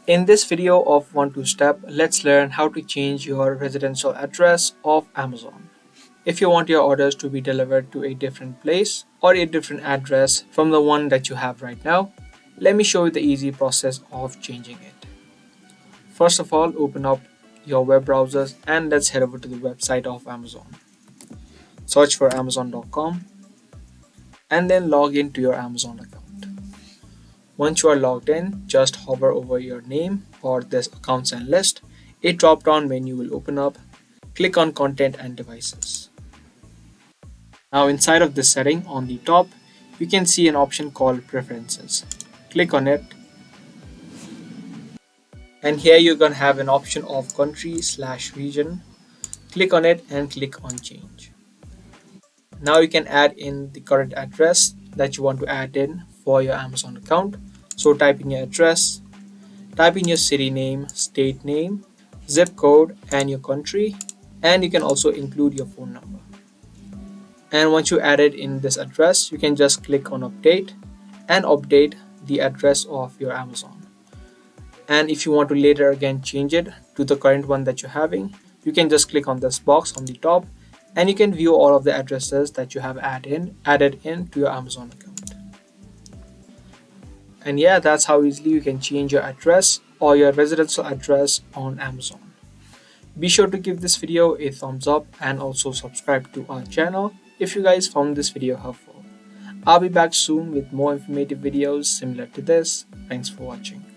In this video of 1-2 step, let's learn how to change your residential address of Amazon. If you want your orders to be delivered to a different place or a different address from the one that you have right now, let me show you the easy process of changing it. First of all, open up your web browsers and let's head over to the website of Amazon. Search for amazon.com and then log into your Amazon account. Once you are logged in, just hover over your name or this accounts and list. A drop-down menu will open up. Click on Content and Devices. Now inside of this setting on the top, you can see an option called Preferences. Click on it. And here you're going to have an option of country/region. Click on it and click on Change. Now you can add in the current address that you want to add in for your Amazon account. So type in your address, type in your city name, state name, zip code, and your country, and you can also include your phone number. And once you added in this address, you can just click on update and update the address of your Amazon. And if you want to later again change it to the current one that you're having, you can just click on this box on the top and you can view all of the addresses that you have added in to your Amazon account. And yeah, that's how easily you can change your address or your residential address on Amazon. Be sure to give this video a thumbs up and also subscribe to our channel if you guys found this video helpful. I'll be back soon with more informative videos similar to this. Thanks for watching.